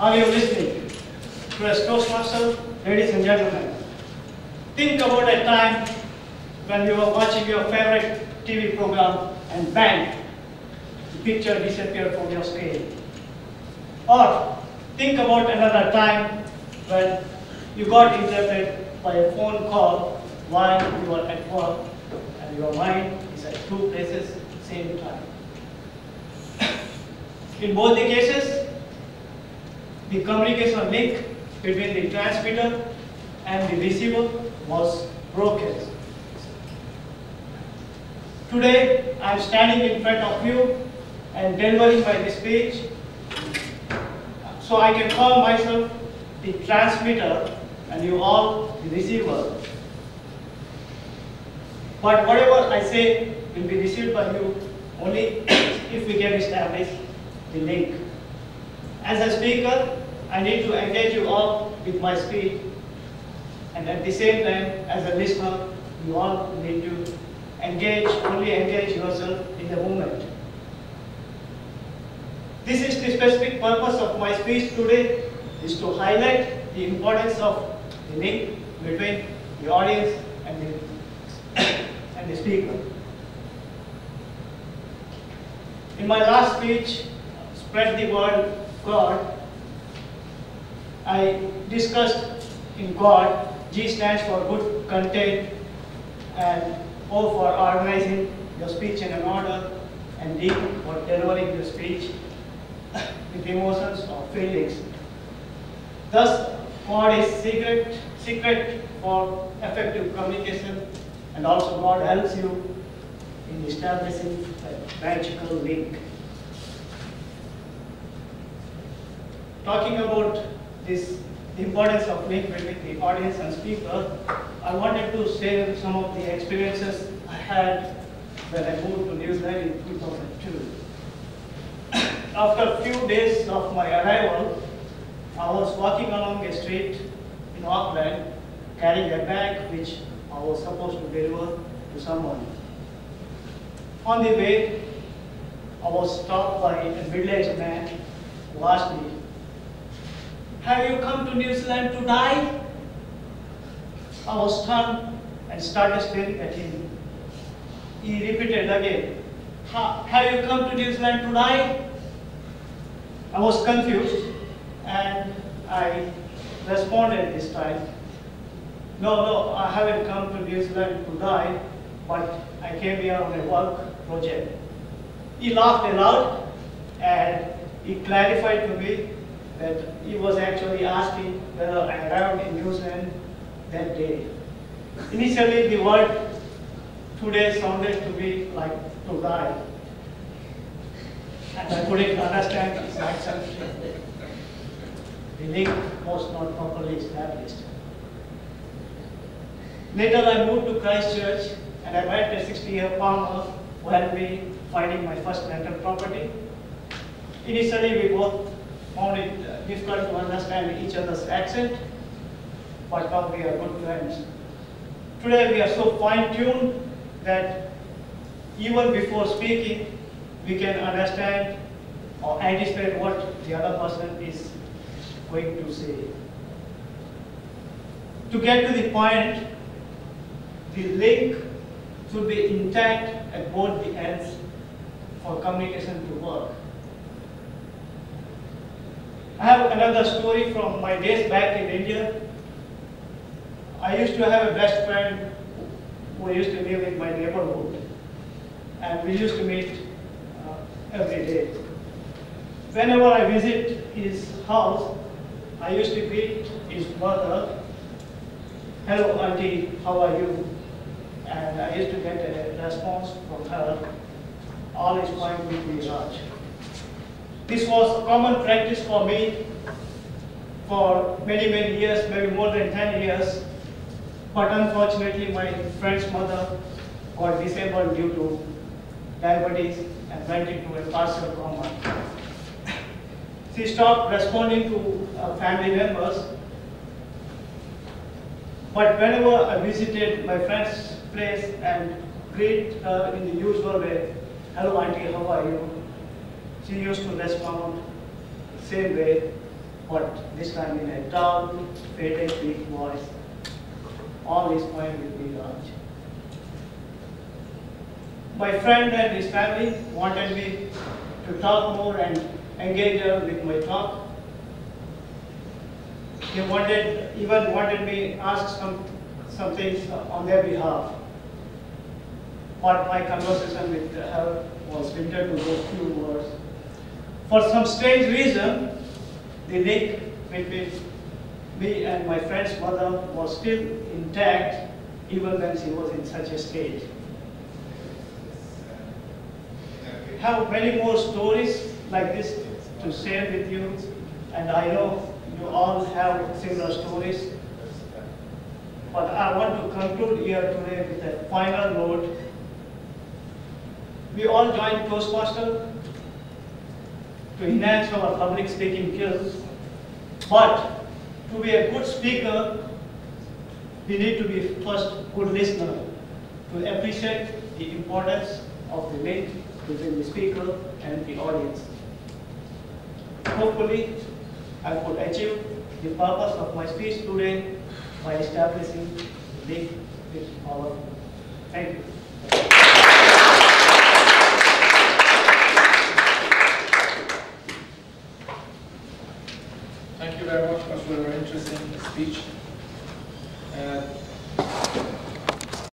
Are you listening? Press Toastmaster, ladies and gentlemen. Think about a time when you were watching your favorite TV program and bang, the picture disappeared from your screen. Or think about another time when you got interrupted by a phone call while you were at work and your mind is at two places at the same time. In both the cases, the communication link between the transmitter and the receiver was broken. Today, I am standing in front of you and delivering my speech, so I can call myself the transmitter and you all the receiver. But whatever I say will be received by you only if we can establish the link. As a speaker, I need to engage you all with my speech, and at the same time, as a listener, you all need to only engage yourself in the moment. This is the specific purpose of my speech today, is to highlight the importance of the link between the audience and the speaker. In my last speech, Spread the Word God, I discussed in God, G stands for good content, and O for organizing your speech in an order, and D for delivering your speech with emotions or feelings. Thus, God is secret for effective communication, and also God helps you in establishing a magical link. Talking about the importance of link between the audience and speaker, I wanted to share some of the experiences I had when I moved to New Zealand in 2002. After a few days of my arrival, I was walking along a street in Auckland carrying a bag which I was supposed to deliver to someone. On the way, I was stopped by a middle-aged man who asked me, "Have you come to New Zealand to die?" I was stunned and started staring at him. He repeated again, "Have you come to New Zealand to die?" I was confused and I responded this time, No, I haven't come to New Zealand to die, but I came here on a work project." He laughed aloud and he clarified to me that he was actually asking whether I arrived in New Zealand that day. Initially, the word "today" sounded to me like "to die," and I couldn't understand his accent. The link was not properly established. Later, I moved to Christchurch and I met a 60-year farmer who helped me finding my first rental property. Initially, we both found it difficult to understand each other's accent, but now we are good friends. Today, we are so fine-tuned that even before speaking, we can understand or anticipate what the other person is going to say. To get to the point, the link should be intact at both the ends for communication to work. I have another story from my days back in India. I used to have a best friend who used to live in my neighborhood, and we used to meet every day. Whenever I visit his house, I used to greet his mother, "Hello, auntie, how are you?" And I used to get a response from her, "All is fine with me, Raj." This was common practice for me for many years, maybe more than 10 years. But unfortunately, my friend's mother got disabled due to diabetes and went into a partial coma. She stopped responding to family members. But whenever I visited my friend's place and greet her in the usual way, "Hello, auntie, how are you?" she used to respond the same way, but this time in a dull, faded, weak voice. All is fine with me, Raj. My friend and his family wanted me to talk more and engage her with my talk. They even wanted me to ask some things on their behalf. But my conversation with her was limited to those few words. For some strange reason, the link between me and my friend's mother was still intact, even when she was in such a state. I have many more stories like this to share with you, and I know you all have similar stories. But I want to conclude here today with a final note. We all joined Toastmaster to enhance our public speaking skills, but to be a good speaker, we need to be first good listener to appreciate the importance of the link between the speaker and the audience. Hopefully, I could achieve the purpose of my speech today by establishing the link with our. Thank you.